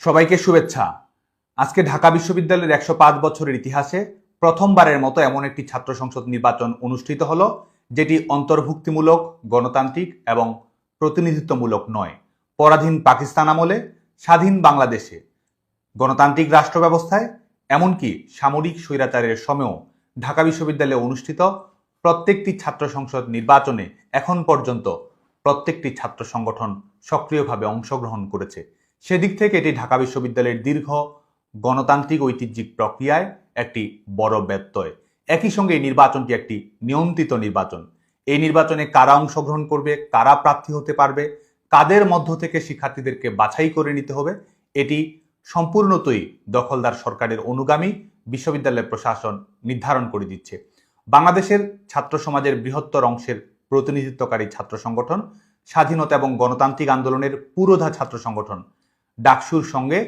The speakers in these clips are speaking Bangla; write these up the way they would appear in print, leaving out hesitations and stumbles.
সবাইকে শুভেচ্ছা। আজকে ঢাকা বিশ্ববিদ্যালয়ের ১০৫ বছরের ইতিহাসে প্রথমবারের মতো এমন একটি ছাত্র সংসদ নির্বাচন অনুষ্ঠিত হলো, যেটি অন্তর্ভুক্তিমূলক, গণতান্ত্রিক এবং প্রতিনিধিত্বমূলক নয়। পরাধীন পাকিস্তান আমলে, স্বাধীন বাংলাদেশে, গণতান্ত্রিক রাষ্ট্র ব্যবস্থায়, এমনকি সামরিক স্বৈরাচারের সময়েও ঢাকা বিশ্ববিদ্যালয়ে অনুষ্ঠিত প্রত্যেকটি ছাত্র সংসদ নির্বাচনে এখন পর্যন্ত প্রত্যেকটি ছাত্র সংগঠন সক্রিয়ভাবে অংশগ্রহণ করেছে। সেদিক থেকে এটি ঢাকা বিশ্ববিদ্যালয়ের দীর্ঘ গণতান্ত্রিক ঐতিহ্যিক প্রক্রিয়ায় একটি বড় ব্যত্যয়। একই সঙ্গে এই নির্বাচনটি একটি নিয়ন্ত্রিত নির্বাচন। এই নির্বাচনে কারা অংশগ্রহণ করবে, কারা প্রার্থী হতে পারবে, কাদের মধ্য থেকে শিক্ষার্থীদেরকে বাছাই করে নিতে হবে, এটি সম্পূর্ণতই দখলদার সরকারের অনুগামী বিশ্ববিদ্যালয় প্রশাসন নির্ধারণ করে দিচ্ছে। বাংলাদেশের ছাত্র সমাজের বৃহত্তর অংশের প্রতিনিধিত্বকারী ছাত্র সংগঠন, স্বাধীনতা এবং গণতান্ত্রিক আন্দোলনের পুরোধা ছাত্র সংগঠন ডাকসুর সঙ্গে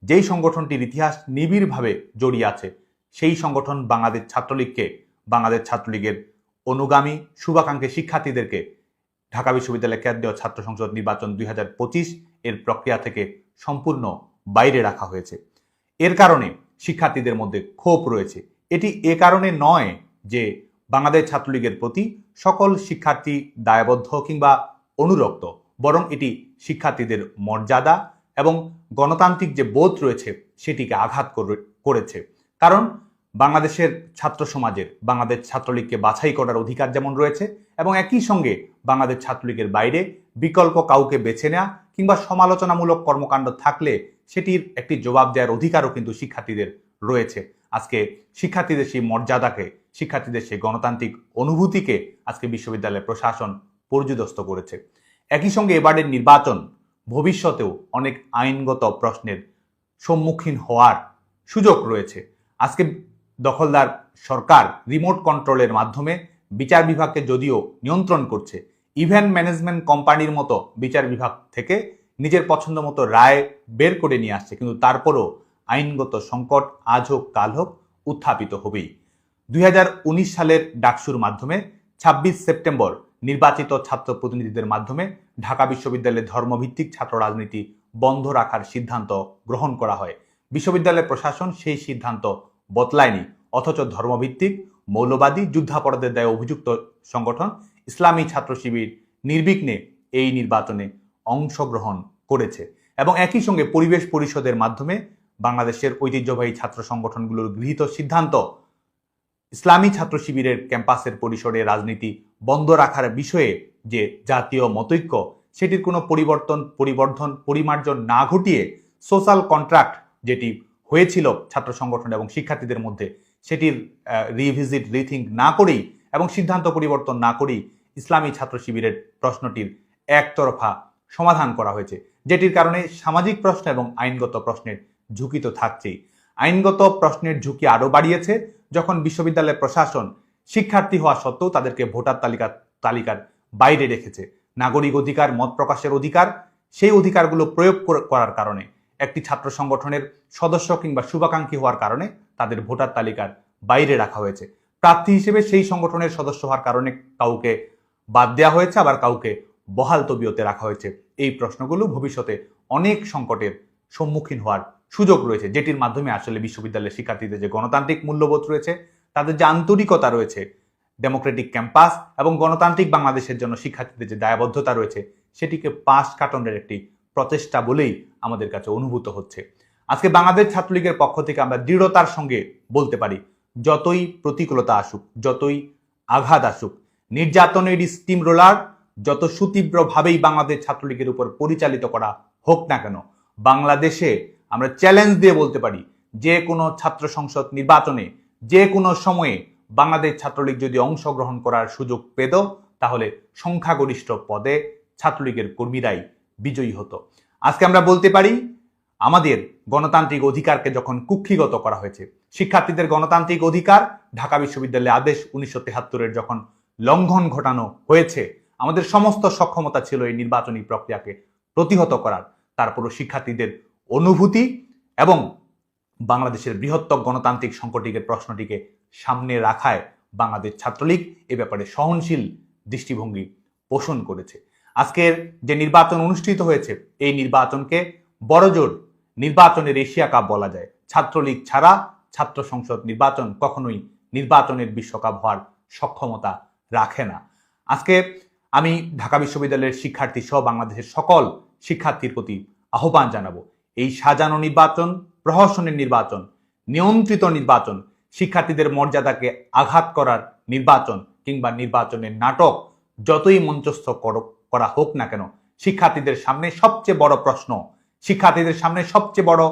যেই সংগঠনটির ইতিহাস নিবিড়ভাবে জড়িয়ে আছে, সেই সংগঠন বাংলাদেশ ছাত্রলীগকে, বাংলাদেশ ছাত্রলীগের অনুগামী শুভাকাঙ্ক্ষী শিক্ষার্থীদেরকে ঢাকা বিশ্ববিদ্যালয় কেন্দ্রীয় ছাত্র সংসদ নির্বাচন 2025 এর প্রক্রিয়া থেকে সম্পূর্ণ বাইরে রাখা হয়েছে। এর কারণে শিক্ষার্থীদের মধ্যে ক্ষোভ রয়েছে। এটি এ কারণে নয় যে বাংলাদেশ ছাত্রলীগের প্রতি সকল শিক্ষার্থী দায়বদ্ধ কিংবা অনুরক্ত, বরং এটি শিক্ষার্থীদের মর্যাদা এবং গণতান্ত্রিক যে বোধ রয়েছে সেটিকে আঘাত করেছে। কারণ বাংলাদেশের ছাত্র সমাজের বাংলাদেশ ছাত্রলীগকে বাছাই করার অধিকার যেমন রয়েছে, এবং একই সঙ্গে বাংলাদেশ ছাত্রলীগের বাইরে বিকল্প কাউকে বেছে নেওয়া কিংবা সমালোচনামূলক কর্মকাণ্ড থাকলে সেটির একটি জবাব দেওয়ার অধিকারও কিন্তু শিক্ষার্থীদের রয়েছে। আজকে শিক্ষার্থীদের সেই মর্যাদাকে, শিক্ষার্থীদের সেই গণতান্ত্রিক অনুভূতিকে আজকে বিশ্ববিদ্যালয় প্রশাসন পর্যুদস্ত করেছে। একই সঙ্গে এবারের নির্বাচন ভবিষ্যতেও অনেক আইনগত প্রশ্নের সম্মুখীন হওয়ার সুযোগ রয়েছে। আজকে দখলদার সরকার রিমোট কন্ট্রোলের মাধ্যমে বিচার বিভাগকে যদিও নিয়ন্ত্রণ করছে, ইভেন্ট ম্যানেজমেন্ট কোম্পানির মতো বিচার বিভাগ থেকে নিজের পছন্দ মতো রায় বের করে নিয়ে আসছে, কিন্তু তারপরও আইনগত সংকট আজ হোক কাল হোক উত্থাপিত হবেই। 2019 সালের ডাকসুর মাধ্যমে 26 সেপ্টেম্বর নির্বাচিত ছাত্র প্রতিনিধিদের মাধ্যমে ঢাকা বিশ্ববিদ্যালয়ের ধর্মভিত্তিক ছাত্র রাজনীতি বন্ধ রাখার সিদ্ধান্ত গ্রহণ করা হয়। বিশ্ববিদ্যালয়ের প্রশাসন সেই সিদ্ধান্ত বদলায়নি, অথচ ধর্মভিত্তিক মৌলবাদী যুদ্ধাপরাধের দায়ে অভিযুক্ত সংগঠন ইসলামী ছাত্র শিবির নির্বিঘ্নে এই নির্বাচনে অংশগ্রহণ করেছে। এবং একই সঙ্গে পরিবেশ পরিষদের মাধ্যমে বাংলাদেশের ঐতিহ্যবাহী ছাত্র সংগঠনগুলোর গৃহীত সিদ্ধান্ত ইসলামী ছাত্র শিবিরের ক্যাম্পাসের পরিসরে রাজনীতি বন্ধ রাখার বিষয়ে যে জাতীয় মতৈক্য, সেটির কোনো পরিবর্ধন পরিমার্জন না ঘটিয়ে সোশ্যাল কন্ট্রাক্ট যেটি হয়েছিল ছাত্র সংগঠন এবং শিক্ষার্থীদের মধ্যে, সেটির রিভিজিট রিথিঙ্ক না করেই এবং সিদ্ধান্ত পরিবর্তন না করেই ইসলামী ছাত্র শিবিরের প্রশ্নটির একতরফা সমাধান করা হয়েছে, যেটির কারণে সামাজিক প্রশ্ন এবং আইনগত প্রশ্নের ঝুঁকি তো থাকছেই। আইনগত প্রশ্নের ঝুঁকি আরও বাড়িয়েছে যখন বিশ্ববিদ্যালয়ের প্রশাসন শিক্ষার্থী হওয়া সত্ত্বেও তাদেরকে ভোটার তালিকার বাইরে রেখেছে। নাগরিক অধিকার, মত প্রকাশের অধিকার, সেই অধিকারগুলো প্রয়োগ করার কারণে একটি ছাত্র সংগঠনের সদস্য কিংবা শুভাকাঙ্ক্ষী হওয়ার কারণে তাদের ভোটার তালিকার বাইরে রাখা হয়েছে। প্রার্থী হিসেবে সেই সংগঠনের সদস্য হওয়ার কারণে কাউকে বাদ দেওয়া হয়েছে, আবার কাউকে বহাল তবিয়তে রাখা হয়েছে। এই প্রশ্নগুলো ভবিষ্যতে অনেক সংকটের সম্মুখীন হওয়ার সুযোগ রয়েছে, যেটির মাধ্যমে আসলে বিশ্ববিদ্যালয়ের শিক্ষার্থীদের যে গণতান্ত্রিক মূল্যবোধ রয়েছে, তাদের যে আন্তরিকতা রয়েছে, ডেমোক্রেটিক ক্যাম্পাস এবং গণতান্ত্রিক বাংলাদেশের জন্য শিক্ষার্থীদের যে দায়বদ্ধতা রয়েছে, সেটিকে পাশ কাটানোর একটি প্রচেষ্টা বলেই আমাদের কাছে অনুভূত হচ্ছে। আজকে বাংলাদেশ ছাত্রলীগের পক্ষ থেকে আমরা দৃঢ়তার সঙ্গে বলতে পারি, যতই প্রতিকূলতা আসুক, যতই আঘাত আসুক, নির্যাতনের স্টিম রোলার যত সুতীব্রভাবেই বাংলাদেশ ছাত্রলীগের উপর পরিচালিত করা হোক না কেন, বাংলাদেশে আমরা চ্যালেঞ্জ দিয়ে বলতে পারি, যে কোনো ছাত্র সংসদ নির্বাচনে যে কোনো সময়ে বাংলাদেশ ছাত্রলীগ যদি অংশগ্রহণ করার সুযোগ পেত, তাহলে সংখ্যাগরিষ্ঠ পদে ছাত্রলীগের কর্মীরাই বিজয়ী হতো। আজকে আমরা বলতে পারি, আমাদের গণতান্ত্রিক অধিকারকে যখন কুক্ষিগত করা হয়েছে, শিক্ষার্থীদের গণতান্ত্রিক অধিকার ঢাকা বিশ্ববিদ্যালয়ের আদেশ 1973-এর যখন লঙ্ঘন ঘটানো হয়েছে, আমাদের সমস্ত সক্ষমতা ছিল এই নির্বাচনী প্রক্রিয়াকে প্রতিহত করার। তারপরও শিক্ষার্থীদের অনুভূতি এবং বাংলাদেশের বৃহত্তর গণতান্ত্রিক সংকটের প্রশ্নটিকে সামনে রাখায় বাংলাদেশ ছাত্রলীগ এ ব্যাপারে সহনশীল দৃষ্টিভঙ্গি পোষণ করেছে। আজকের যে নির্বাচন অনুষ্ঠিত হয়েছে, এই নির্বাচনকে বড়জোর নির্বাচনের এশিয়া কাপ বলা যায়। ছাত্রলীগ ছাড়া ছাত্র সংসদ নির্বাচন কখনোই নির্বাচনের বিশ্বকাপ হওয়ার সক্ষমতা রাখে না। আজকে আমি ঢাকা বিশ্ববিদ্যালয়ের শিক্ষার্থী সহ বাংলাদেশের সকল শিক্ষার্থীর প্রতি আহ্বান জানাবো, এই সাজানো নির্বাচন, প্রহসনের নির্বাচন, নিয়ন্ত্রিত নির্বাচন, শিক্ষার্থীদের মর্যাদাকে আঘাত করার নির্বাচন কিংবা নির্বাচনের নাটক যতই মঞ্চস্থ করা হোক না কেন, শিক্ষার্থীদের সামনে সবচেয়ে বড় প্রশ্ন, শিক্ষার্থীদের সামনে সবচেয়ে বড়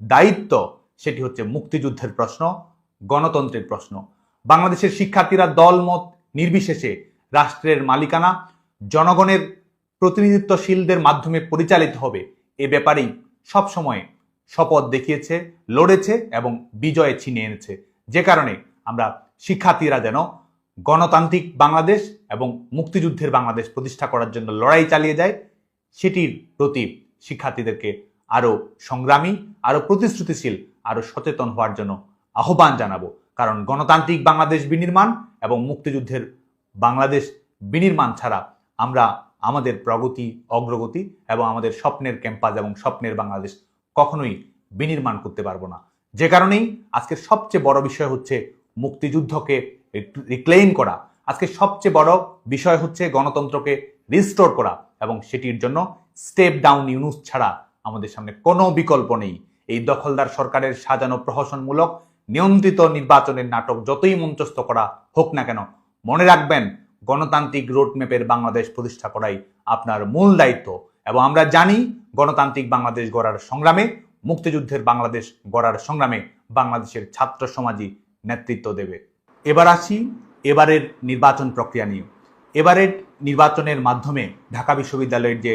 দায়িত্ব, সেটি হচ্ছে মুক্তিযুদ্ধের প্রশ্ন, গণতন্ত্রের প্রশ্ন। বাংলাদেশের শিক্ষার্থীরা দলমত নির্বিশেষে রাষ্ট্রের মালিকানা জনগণের প্রতিনিধিত্বশীলদের মাধ্যমে পরিচালিত হবে, এ ব্যাপারেই সবসময় শপথ দেখিয়েছে, লড়েছে এবং বিজয়ে ছিনিয়ে এনেছে। যে কারণে আমরা শিক্ষার্থীরা যেন গণতান্ত্রিক বাংলাদেশ এবং মুক্তিযুদ্ধের বাংলাদেশ প্রতিষ্ঠা করার জন্য লড়াই চালিয়ে যায়, সেটির প্রতি শিক্ষার্থীদেরকে আরো সংগ্রামী, আরো প্রতিশ্রুতিশীল, আরো সচেতন হওয়ার জন্য আহ্বান জানাবো। কারণ গণতান্ত্রিক বাংলাদেশ বিনির্মাণ এবং মুক্তিযুদ্ধের বাংলাদেশ বিনির্মাণ ছাড়া আমরা আমাদের প্রগতি, অগ্রগতি এবং আমাদের স্বপ্নের ক্যাম্পাস এবং স্বপ্নের বাংলাদেশ কখনোই বিনির্মাণ করতে পারবো না। যে কারণেই আজকের সবচেয়ে বড় বিষয় হচ্ছে মুক্তিযুদ্ধকে রিক্লেইম করা। আজকে সবচেয়ে বড় বিষয় হচ্ছে গণতন্ত্রকে রিস্টোর করা, এবং সেটির জন্য স্টেপ ডাউন ইউনুস ছাড়া আমাদের সামনে কোনো বিকল্প নেই। এই দখলদার সরকারের সাজানো প্রহসনমূলক নিয়ন্ত্রিত নির্বাচনের নাটক যতই মঞ্চস্থ করা হোক না কেন, মনে রাখবেন গণতান্ত্রিক রোডম্যাপের বাংলাদেশ প্রতিষ্ঠা করাই আপনার মূল দায়িত্ব। এবং আমরা জানি গণতান্ত্রিক বাংলাদেশ গড়ার সংগ্রামে, মুক্তিযুদ্ধের বাংলাদেশ গড়ার সংগ্রামে বাংলাদেশের ছাত্র সমাজই নেতৃত্ব দেবে। এবার আসি এবারের নির্বাচন প্রক্রিয়া নিয়ে। এবারের নির্বাচনের মাধ্যমে ঢাকা বিশ্ববিদ্যালয়ের যে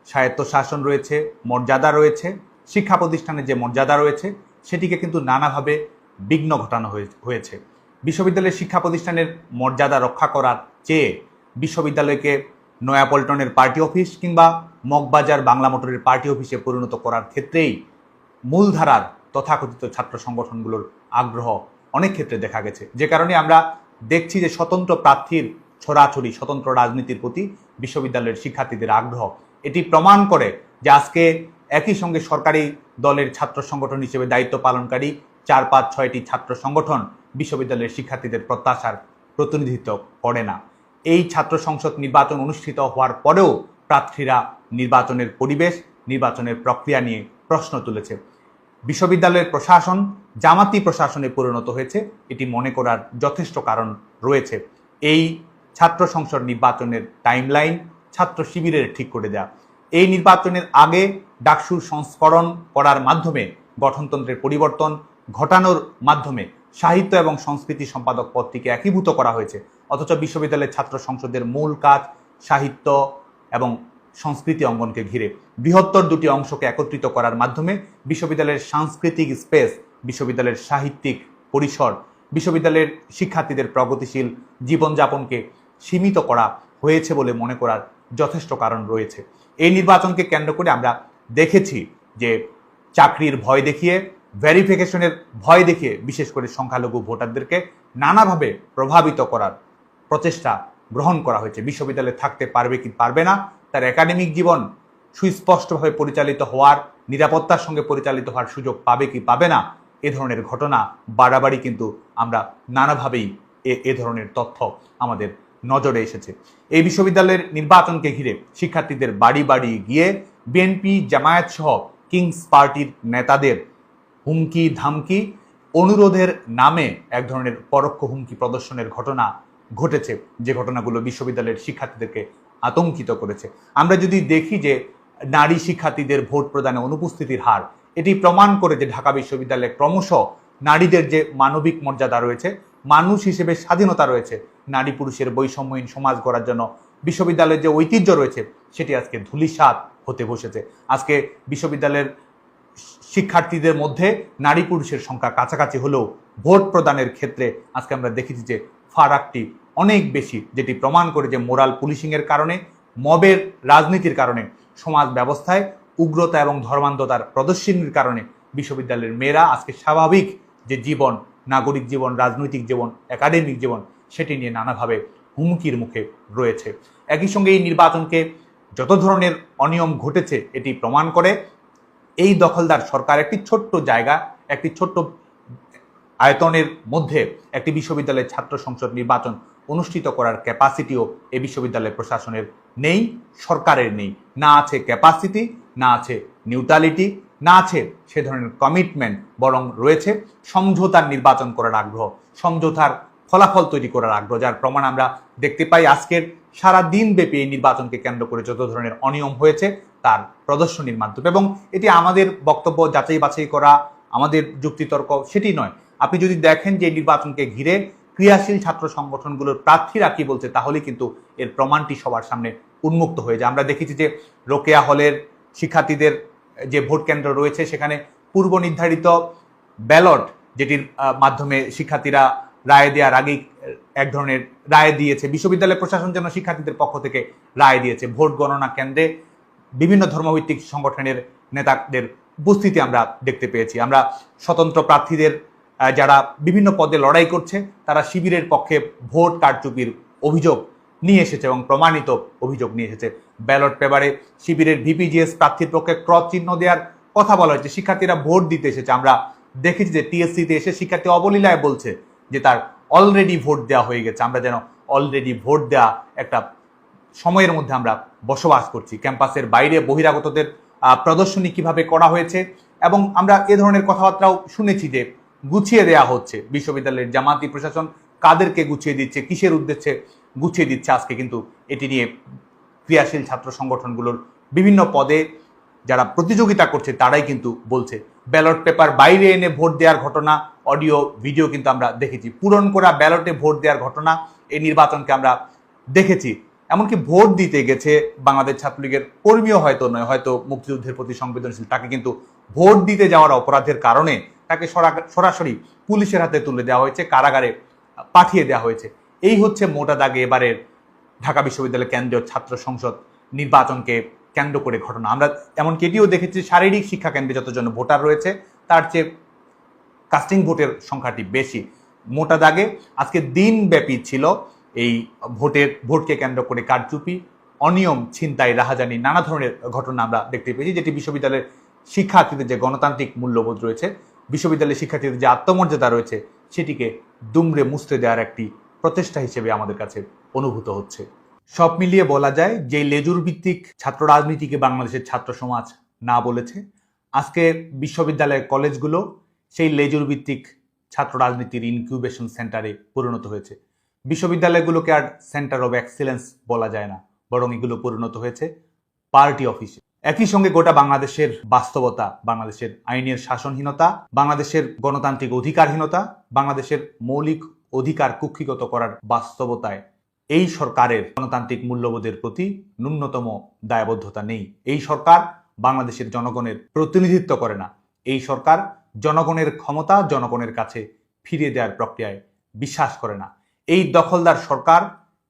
স্বায়ত্তশাসন রয়েছে, মর্যাদা রয়েছে, শিক্ষা প্রতিষ্ঠানের যে মর্যাদা রয়েছে, সেটিকে কিন্তু নানাভাবে বিঘ্ন ঘটানো হয়েছে। বিশ্ববিদ্যালয়ের শিক্ষা প্রতিষ্ঠানের মর্যাদা রক্ষা করার চেয়ে বিশ্ববিদ্যালয়কে নয়াপল্টনের পার্টি অফিস কিংবা মগবাজার বাংলা মোটরের পার্টি অফিসে পরিণত করার ক্ষেত্রেই মূলধারার তথাকথিত ছাত্র সংগঠনগুলোর আগ্রহ অনেক ক্ষেত্রে দেখা গেছে। যে কারণে আমরা দেখছি যে স্বতন্ত্র প্রার্থীর ছড়াছড়ি, স্বতন্ত্র রাজনীতির প্রতি বিশ্ববিদ্যালয়ের শিক্ষার্থীদের আগ্রহ, এটি প্রমাণ করে যে আজকে একই সঙ্গে সরকারি দলের ছাত্র সংগঠন হিসেবে দায়িত্ব পালনকারী 4-5-6টি ছাত্র সংগঠন বিশ্ববিদ্যালয়ের শিক্ষার্থীদের প্রত্যাশার প্রতিনিধিত্ব করে না। এই ছাত্র সংসদ নির্বাচন অনুষ্ঠিত হওয়ার পরেও প্রার্থীরা নির্বাচনের পরিবেশ, নির্বাচনের প্রক্রিয়া নিয়ে প্রশ্ন তুলেছে। বিশ্ববিদ্যালয়ের প্রশাসন জামাতি প্রশাসনে পরিণত হয়েছে, এটি মনে করার যথেষ্ট কারণ রয়েছে। এই ছাত্র সংসদ নির্বাচনের টাইমলাইন ছাত্র শিবিরের ঠিক করে দেয়া। এই নির্বাচনের আগে ডাকসুর সংস্করণ করার মাধ্যমে গঠনতন্ত্রের পরিবর্তন ঘটানোর মাধ্যমে সাহিত্য এবং সংস্কৃতি সম্পাদক পদটিকে একীভূত করা হয়েছে। অথচ বিশ্ববিদ্যালয়ের ছাত্র সংসদের মূল কাজ সাহিত্য এবং সংস্কৃতি অঙ্গনকে ঘিরে বৃহত্তর দুটি অংশকে একত্রিত করার মাধ্যমে বিশ্ববিদ্যালয়ের সাংস্কৃতিক স্পেস, বিশ্ববিদ্যালয়ের সাহিত্যিক পরিসর, বিশ্ববিদ্যালয়ের শিক্ষার্থীদের প্রগতিশীল জীবনযাপনকে সীমিত করা হয়েছে বলে মনে করার যথেষ্ট কারণ রয়েছে। এই নির্বাচনকে কেন্দ্র করে আমরা দেখেছি যে চাকরির ভয় দেখিয়ে, ভেরিফিকেশনের ভয় দেখিয়ে বিশেষ করে সংখ্যালঘু ভোটারদেরকে নানাভাবে প্রভাবিত করার প্রচেষ্টা গ্রহণ করা হয়েছে। বিশ্ববিদ্যালয়ে থাকতে পারবে কি পারবে না, তার একাডেমিক জীবন সুস্পষ্টভাবে পরিচালিত হওয়ার, নিরাপত্তার সঙ্গে পরিচালিত হওয়ার সুযোগ পাবে কি পাবে না, এ ধরনের ঘটনা বাড়াবাড়ি কিন্তু আমরা নানাভাবেই এ ধরনের তথ্য আমাদের নজরে এসেছে। এই বিশ্ববিদ্যালয়ের নির্বাচনকে ঘিরে শিক্ষার্থীদের বাড়ি বাড়ি গিয়ে বিএনপি, জামায়াত সহ কিংস পার্টির নেতাদের হুমকি ধামকি, অনুরোধের নামে এক ধরনের পরোক্ষ হুমকি প্রদর্শনের ঘটনা ঘটেছে, যে ঘটনাগুলো বিশ্ববিদ্যালয়ের শিক্ষার্থীদেরকে আতঙ্কিত করেছে। আমরা যদি দেখি যে নারী শিক্ষার্থীদের ভোট প্রদানে অনুপস্থিতির হার, এটি প্রমাণ করে যে ঢাকা বিশ্ববিদ্যালয়ে ক্রমশ নারীদের যে মানবিক মর্যাদা রয়েছে, মানুষ হিসেবে স্বাধীনতা রয়েছে, নারী পুরুষের বৈষম্যহীন সমাজ গড়ার জন্য বিশ্ববিদ্যালয়ের যে ঐতিহ্য রয়েছে, সেটি আজকে ধূলিসাৎ হতে বসেছে। আজকে বিশ্ববিদ্যালয়ের শিক্ষার্থীদের মধ্যে নারী পুরুষের সংখ্যা কাছাকাছি হলেও ভোট প্রদানের ক্ষেত্রে আজকে আমরা দেখেছি যে ফারাকটি অনেক বেশি, যেটি প্রমাণ করে যে মোরাল পুলিশিংয়ের কারণে, মবের রাজনীতির কারণে, সমাজ ব্যবস্থায় উগ্রতা এবং ধর্মান্ধতার প্রদর্শনীর কারণে বিশ্ববিদ্যালয়ের মেয়েরা আজকে স্বাভাবিক যে জীবন, নাগরিক জীবন, রাজনৈতিক জীবন, একাডেমিক জীবন, সেটি নিয়ে নানাভাবে হুমকির মুখে রয়েছে। একই সঙ্গে এই নির্বাচনকে যত ধরনের অনিয়ম ঘটেছে এটি প্রমাণ করে এই দখলদার সরকার একটি ছোট্ট জায়গা, একটি ছোট্ট আয়তনের মধ্যে একটি বিশ্ববিদ্যালয়ের ছাত্র সংসদ নির্বাচন অনুষ্ঠিত করার ক্যাপাসিটিও এই বিশ্ববিদ্যালয় প্রশাসনের নেই, সরকারের নেই। না আছে ক্যাপাসিটি, না আছে নিউট্রালিটি, না আছে সে ধরনের কমিটমেন্ট, বরং রয়েছে সমঝোতার নির্বাচন করার আগ্রহ, সমঝোতার ফলাফল তৈরি করার আগ্রহ, যার প্রমাণ আমরা দেখতে পাই আজকের সারা দিন ব্যাপী এই নির্বাচনকে কেন্দ্র করে যত ধরনের অনিয়ম হয়েছে তার প্রদর্শনীর মাধ্যমে। এবং এটি আমাদের বক্তব্য যাচাই বাছাই করা, আমাদের যুক্তিতর্ক সেটি নয়। আপনি যদি দেখেন যে নির্বাচনকে ঘিরে ক্রিয়াশীল ছাত্র সংগঠনগুলোর প্রার্থীরা কি বলছে, তাহলে কিন্তু এর প্রমাণটি সবার সামনে উন্মুক্ত হয়ে যায়। আমরা দেখেছি যে রোকেয়া হলের শিক্ষার্থীদের যে ভোট কেন্দ্র রয়েছে সেখানে পূর্ব নির্ধারিত ব্যালট, যেটির মাধ্যমে শিক্ষার্থীরা রায় দেওয়ার আগেই এক ধরনের রায় দিয়েছে, বিশ্ববিদ্যালয় প্রশাসন যেন শিক্ষার্থীদের পক্ষ থেকে রায় দিয়েছে। ভোট গণনা কেন্দ্রে বিভিন্ন ধর্মভিত্তিক সংগঠনের নেতাদের উপস্থিতি আমরা দেখতে পেয়েছি। আমরা স্বতন্ত্র প্রার্থীদের যারা বিভিন্ন পদে লড়াই করছে তারা শিবিরের পক্ষে ভোট কারচুপির অভিযোগ নিয়ে এসেছে এবং প্রমাণিত অভিযোগ নিয়ে এসেছে। ব্যালট পেপারে শিবিরের ভিপিজিএস প্রার্থীর পক্ষে ক্রস চিহ্ন দেওয়ার কথা বলা হয়েছে। শিক্ষার্থীরা ভোট দিতে এসেছে। আমরা দেখেছি যে টিএসসিতে এসে শিক্ষার্থী অবলীলায় বলছে যে তার অলরেডি ভোট দেওয়া হয়ে গেছে। আমরা যেন অলরেডি ভোট দেওয়া একটা সময়ের মধ্যে আমরা বসবাস করছি। ক্যাম্পাসের বাইরে বহিরাগতদের প্রদর্শনী কিভাবে করা হয়েছে, এবং আমরা এ ধরনের কথাবার্তাও শুনেছি যে গুছিয়ে দেয়া হচ্ছে। বিশ্ববিদ্যালয়ের জামাতি প্রশাসন কাদেরকে গুছিয়ে দিচ্ছে, কিসের উদ্দেশ্যে গুছিয়ে দিচ্ছে, আজকে কিন্তু এটি নিয়ে ক্রিয়াশীল ছাত্র সংগঠনগুলোর বিভিন্ন পদে যারা প্রতিযোগিতা করছে তারাই কিন্তু বলছে। ব্যালট পেপার বাইরে এনে ভোট দেওয়ার ঘটনা, অডিও ভিডিও কিন্তু আমরা দেখেছি। পূরণ করা ব্যালটে ভোট দেওয়ার ঘটনা এই নির্বাচনকে আমরা দেখেছি। এমনকি ভোট দিতে গেছে বাংলাদেশ ছাত্রলীগের কর্মীও হয়তো নয়, হয়তো মুক্তিযুদ্ধের প্রতি সংবেদনশীল, তাকে কিন্তু ভোট দিতে যাওয়ার অপরাধের কারণে তাকে সরাসরি পুলিশের হাতে তুলে দেওয়া হয়েছে, কারাগারে পাঠিয়ে দেওয়া হয়েছে। এই হচ্ছে মোটা দাগে এবারের ঢাকা বিশ্ববিদ্যালয় কেন্দ্রীয় ছাত্র সংসদ নির্বাচনকে কেন্দ্র করে ঘটনা। আমরা এমনকি এটিও দেখেছি শারীরিক শিক্ষা কেন্দ্রে যতজন ভোটার রয়েছে তার চেয়ে কাস্টিং ভোটের সংখ্যাটি বেশি। মোটা দাগে আজকে দিনব্যাপী ছিল এই ভোটকে কেন্দ্র করে কারচুপি, অনিয়ম, ছিনতাই, রাহাজানি, নানা ধরনের ঘটনা আমরা দেখতে পেয়েছি, যেটি বিশ্ববিদ্যালয়ের শিক্ষার্থীদের যে গণতান্ত্রিক মূল্যবোধ রয়েছে, বিশ্ববিদ্যালয়ের শিক্ষার্থীদের যে আত্মমর্যাদা রয়েছে, সেটিকে দুমড়ে মুছতে দেওয়ার একটি প্রচেষ্টা হিসেবে আমাদের কাছে অনুভূত হচ্ছে। সব মিলিয়ে বলা যায় যে লেজুর ভিত্তিক ছাত্র রাজনীতিকে বাংলাদেশের ছাত্র সমাজ না বলেছে, আজকে বিশ্ববিদ্যালয়ের কলেজগুলো সেই লেজুর ভিত্তিক ছাত্র রাজনীতির ইনকিউবেশন সেন্টারে পরিণত হয়েছে। বিশ্ববিদ্যালয়গুলোকে আর সেন্টার অব এক্সিলেন্স বলা যায় না, বরং এগুলো পরিণত হয়েছে পার্টি অফিসে। একই সঙ্গে গোটা বাংলাদেশের বাস্তবতা, বাংলাদেশের আইনের শাসনহীনতা, বাংলাদেশের গণতান্ত্রিক অধিকারহীনতা, বাংলাদেশের মৌলিক অধিকার কুক্ষিগত করার বাস্তবতায় এই সরকারের গণতান্ত্রিক মূল্যবোধের প্রতি ন্যূনতম দায়বদ্ধতা নেই। এই সরকার বাংলাদেশের জনগণের প্রতিনিধিত্ব করে না। এই সরকার জনগণের ক্ষমতা জনগণের কাছে ফিরিয়ে দেওয়ার প্রক্রিয়ায় বিশ্বাস করে না। এই দখলদার সরকার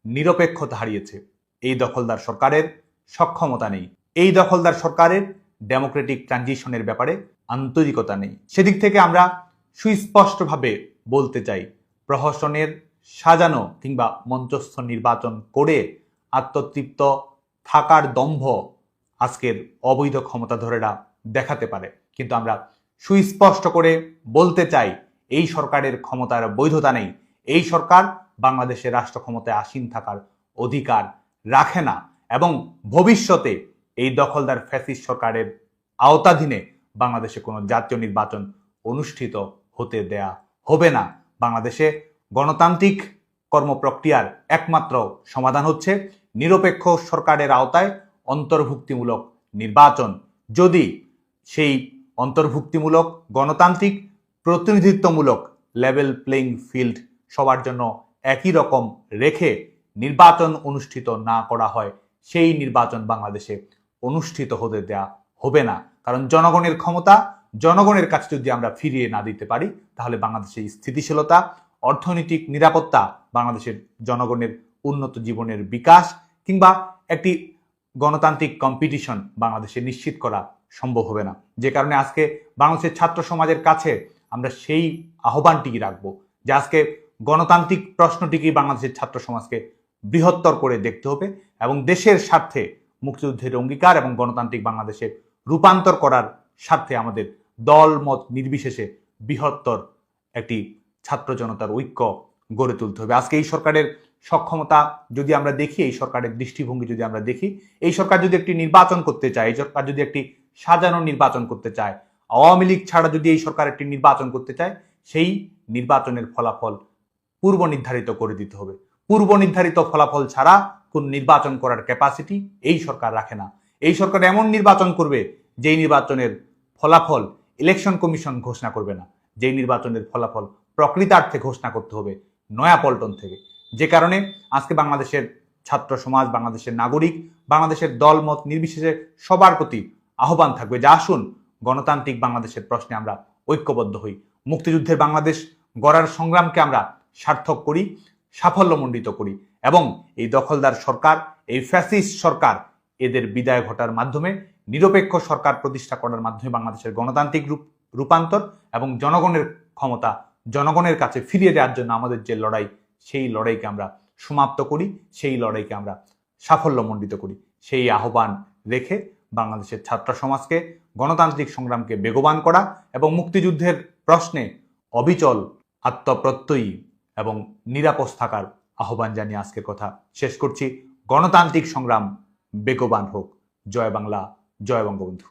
নিরপেক্ষতা হারিয়েছে। এই দখলদার সরকারের সক্ষমতা নেই। এই দখলদার সরকারের ডেমোক্রেটিক ট্রানজিশনের ব্যাপারে আন্তরিকতা নেই। সেদিক থেকে আমরা সুস্পষ্টভাবে বলতে চাই, প্রহসনের সাজানো কিংবা মঞ্চস্থ নির্বাচন করে আত্মতৃপ্ত থাকার দম্ভ আজকের অবৈধ ক্ষমতাধরেরা দেখাতে পারে, কিন্তু আমরা সুস্পষ্ট করে বলতে চাই এই সরকারের ক্ষমতার বৈধতা নেই। এই সরকার বাংলাদেশের রাষ্ট্র ক্ষমতায় আসীন থাকার অধিকার রাখে না, এবং ভবিষ্যতে এই দখলদার ফ্যাসিস্ট সরকারের আওতাধীনে বাংলাদেশে কোনো জাতীয় নির্বাচন অনুষ্ঠিত হতে দেয়া হবে না। বাংলাদেশে গণতান্ত্রিক কর্মপ্রক্রিয়ার একমাত্র সমাধান হচ্ছে নিরপেক্ষ সরকারের আওতায় অন্তর্ভুক্তিমূলক নির্বাচন। যদি সেই অন্তর্ভুক্তিমূলক গণতান্ত্রিক প্রতিনিধিত্বমূলক লেভেল প্লেইং ফিল্ড সবার জন্য একই রকম রেখে নির্বাচন অনুষ্ঠিত না করা হয়, সেই নির্বাচন বাংলাদেশে অনুষ্ঠিত হতে দেয়া হবে না। কারণ জনগণের ক্ষমতা জনগণের কাছে যদি আমরা ফিরিয়ে না দিতে পারি, তাহলে বাংলাদেশের স্থিতিশীলতা, অর্থনৈতিক নিরাপত্তা, বাংলাদেশের জনগণের উন্নত জীবনের বিকাশ কিংবা একটি গণতান্ত্রিক কম্পিটিশন বাংলাদেশে নিশ্চিত করা সম্ভব হবে না। যে কারণে আজকে বাংলাদেশের ছাত্র সমাজের কাছে আমরা সেই আহ্বানটিকে রাখবো যে আজকে গণতান্ত্রিক প্রশ্নটিকেই বাংলাদেশের ছাত্র সমাজকে বৃহত্তর করে দেখতে হবে, এবং দেশের স্বার্থে মুক্তিযুদ্ধের অঙ্গীকার এবং গণতান্ত্রিক বাংলাদেশে রূপান্তর করার স্বার্থে আমাদের দল মত নির্বিশেষে বৃহত্তর একটি ছাত্র জনতার ঐক্য গড়ে তুলতে হবে। আজকে এই সরকারের সক্ষমতা যদি আমরা দেখি, এই সরকারের দৃষ্টিভঙ্গি যদি আমরা দেখি, এই সরকার যদি একটি নির্বাচন করতে চায়, এই সরকার যদি একটি সাজানো নির্বাচন করতে চায়, আওয়ামী লীগ ছাড়া যদি এই সরকার একটি নির্বাচন করতে চায়, সেই নির্বাচনের ফলাফল পূর্ব নির্ধারিত করে দিতে হবে। পূর্ব নির্ধারিত ফলাফল ছাড়া কোন নির্বাচন করার ক্যাপাসিটি এই সরকার রাখে না। এই সরকার এমন নির্বাচন করবে যেই নির্বাচনের ফলাফল ইলেকশন কমিশন ঘোষণা করবে না, যেই নির্বাচনের ফলাফল প্রকৃতার্থে ঘোষণা করতে হবে নয়াপল্টন থেকে। যে কারণে আজকে বাংলাদেশের ছাত্র সমাজ, বাংলাদেশের নাগরিক, বাংলাদেশের দলমত নির্বিশেষে সবার প্রতি আহ্বান থাকবে যে আসুন গণতান্ত্রিক বাংলাদেশের প্রশ্নে আমরা ঐক্যবদ্ধ হই, মুক্তিযুদ্ধের বাংলাদেশ গড়ার সংগ্রামকে আমরা সার্থক করি, সাফল্যমণ্ডিত করি এবং এই দখলদার সরকার, এই ফ্যাসিস্ট সরকার, এদের বিদায় ঘটার মাধ্যমে নিরপেক্ষ সরকার প্রতিষ্ঠা করার মাধ্যমে বাংলাদেশের গণতান্ত্রিক রূপান্তর এবং জনগণের ক্ষমতা জনগণের কাছে ফিরিয়ে দেওয়ার জন্য আমাদের যে লড়াই, সেই লড়াইকে আমরা সমাপ্ত করি, সেই লড়াইকে আমরা সাফল্যমণ্ডিত করি। সেই আহ্বান রেখে বাংলাদেশের ছাত্র সমাজকে গণতান্ত্রিক সংগ্রামকে বেগবান করা এবং মুক্তিযুদ্ধের প্রশ্নে অবিচল আত্মপ্রত্যয়ী এবং নিরাপদ থাকার আহ্বান জানিয়ে আজকের কথা শেষ করছি। গণতান্ত্রিক সংগ্রাম বেগবান হোক। জয় বাংলা, জয় বঙ্গবন্ধু।